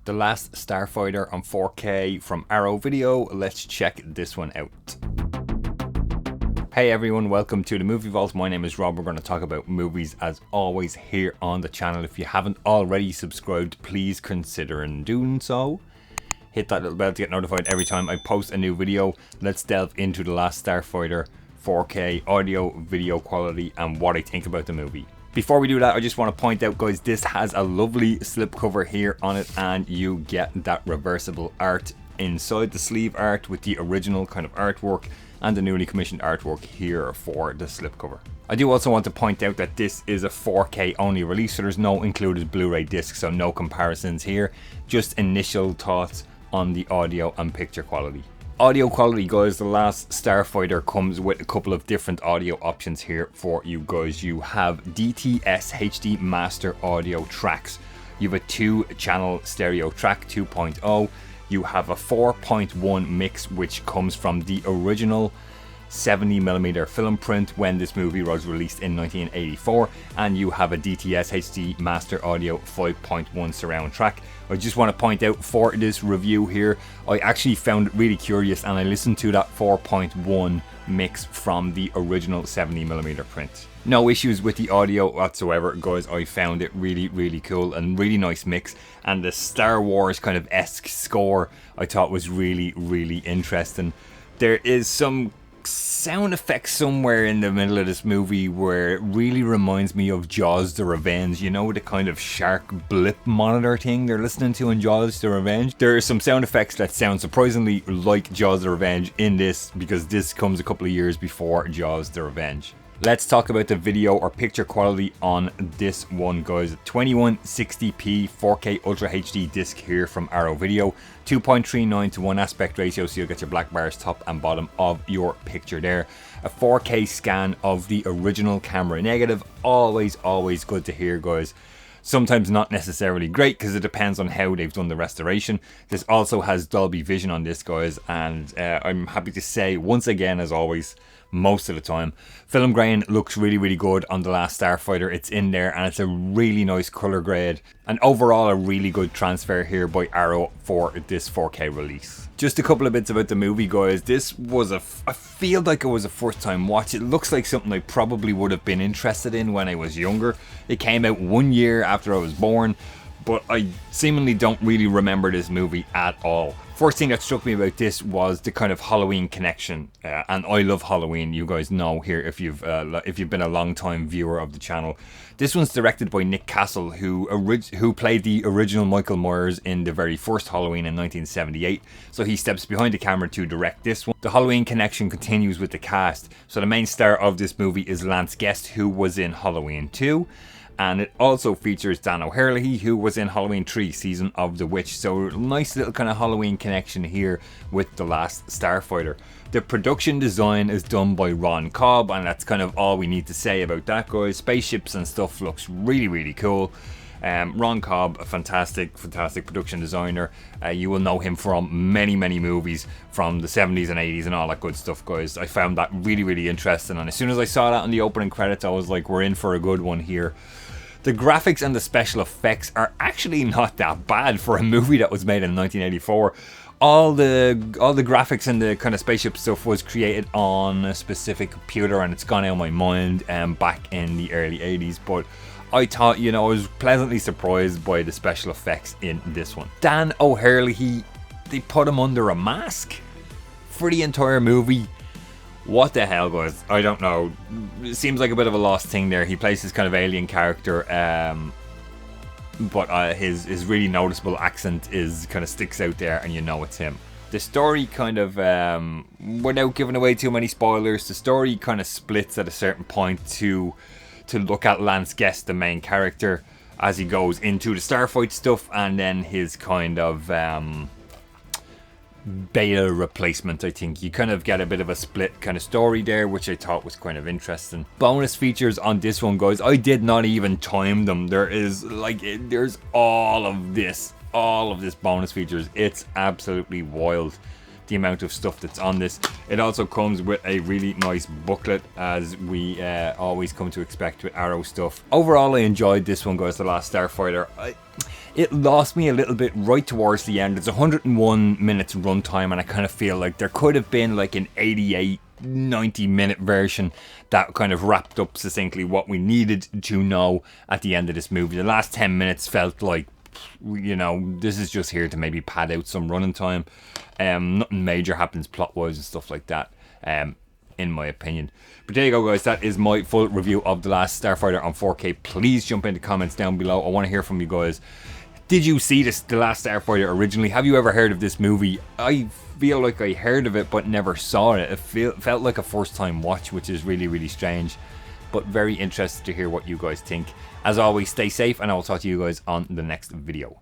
The Last Starfighter on 4K from Arrow Video. Let's check this one out. Hey everyone, welcome to the Movie Vault. My name is Rob. We're going to talk about movies as always here on the channel. If you haven't already subscribed, please consider doing so. Hit that little bell to get notified every time I post a new video. Let's delve into The Last Starfighter 4K audio video quality and what I think about the movie. Before we do that, I just want to point out, guys, this has a lovely slipcover here on it, and you get that reversible art inside the sleeve art with the original kind of artwork and the newly commissioned artwork here for the slipcover. I do also want to point out that this is a 4K only release, so there's no included Blu-ray disc, so no comparisons here, just initial thoughts on the audio and picture quality. Audio quality, guys, The Last Starfighter comes with a couple of different audio options here for you guys. You have DTS HD Master Audio tracks. You have a 2-channel stereo track 2.0. You have a 4.1 mix, which comes from the original 70mm film print when this movie was released in 1984, and you have a DTS HD Master Audio 5.1 surround track. I just want to point out for this review here, I actually found it really curious and I listened to that 4.1 mix from the original 70mm print. No issues with the audio whatsoever, guys. I found it really cool and really nice mix, and the Star Wars kind of esque score I thought was really interesting. There is some sound effects somewhere in the middle of this movie where it really reminds me of Jaws the Revenge. You know, the kind of shark blip monitor thing they're listening to in Jaws the Revenge? There are some sound effects that sound surprisingly like Jaws the Revenge in this, because this comes a couple of years before Jaws the Revenge. Let's talk about the video or picture quality on this one, guys. 2160p 4K Ultra HD disc here from Arrow Video. 2.39 to 1 aspect ratio, so you'll get your black bars top and bottom of your picture there. A 4K scan of the original camera negative. Always good to hear, guys. Sometimes not necessarily great because it depends on how they've done the restoration. This also has Dolby Vision on this, guys, and I'm happy to say once again, as always, most of the time, film grain looks really good on The Last Starfighter. It's in there and it's a really nice color grade, and overall a really good transfer here by Arrow for this 4K release. Just a couple of bits about the movie, guys. This was I feel like it was a first time watch. It looks like something I probably would have been interested in when I was younger. It came out 1 year after I was born, but I seemingly don't really remember this movie at all. First thing that struck me about this was the kind of Halloween connection, and I love Halloween. You guys know here if you've been a long time viewer of the channel. This one's directed by Nick Castle, who played the original Michael Myers in the very first Halloween in 1978. So he steps behind the camera to direct this one. The Halloween connection continues with the cast. So the main star of this movie is Lance Guest, who was in Halloween 2. And it also features Dan O'Herlihy, who was in Halloween 3 Season of the Witch. So nice little kind of Halloween connection here with The Last Starfighter. The production design is done by Ron Cobb, and that's kind of all we need to say about that, guys. Spaceships and stuff looks really cool. Ron Cobb, a fantastic production designer. You will know him from many movies from the 70s and 80s and all that good stuff, guys. I found that really interesting, and as soon as I saw that on the opening credits, I was like, we're in for a good one here. The graphics and the special effects are actually not that bad for a movie that was made in 1984. All the graphics and the kind of spaceship stuff was created on a specific computer, and it's gone out of my mind back in the early 80s, but I thought, you know, I was pleasantly surprised by the special effects in this one. Dan O'Herlihy, they put him under a mask for the entire movie. What the hell, guys? I don't know. It seems like a bit of a lost thing there. He plays this kind of alien character, but his really noticeable accent kind of sticks out there, and you know it's him. The story kind of, without giving away too many spoilers, the story kind of splits at a certain point to look at Lance Guest, the main character, as he goes into the Starfight stuff, and then his kind of beta replacement. I think you kind of get a bit of a split kind of story there, which I thought was kind of interesting. Bonus features on this one, guys, I did not even time them. There's all of this bonus features. It's absolutely wild. the amount of stuff that's on this. It also comes with a really nice booklet, as we always come to expect with Arrow stuff. Overall, I enjoyed this one, guys, The Last Starfighter. It lost me a little bit right towards the end. It's 101 minutes runtime, and I kind of feel like there could have been like an 88, 90-minute version that kind of wrapped up succinctly what we needed to know at the end of this movie. The last 10 minutes felt like, you know, this is just here to maybe pad out some running time. Nothing major happens plot-wise and stuff like that, in my opinion. But there you go, guys. That is my full review of The Last Starfighter on 4K. Please jump into comments down below. I want to hear from you guys. Did you see this, The Last Starfighter, originally? Have you ever heard of this movie? I feel like I heard of it but never saw it. It felt like a first-time watch, which is really, really strange. But very interested to hear what you guys think. As always, stay safe, and I will talk to you guys on the next video.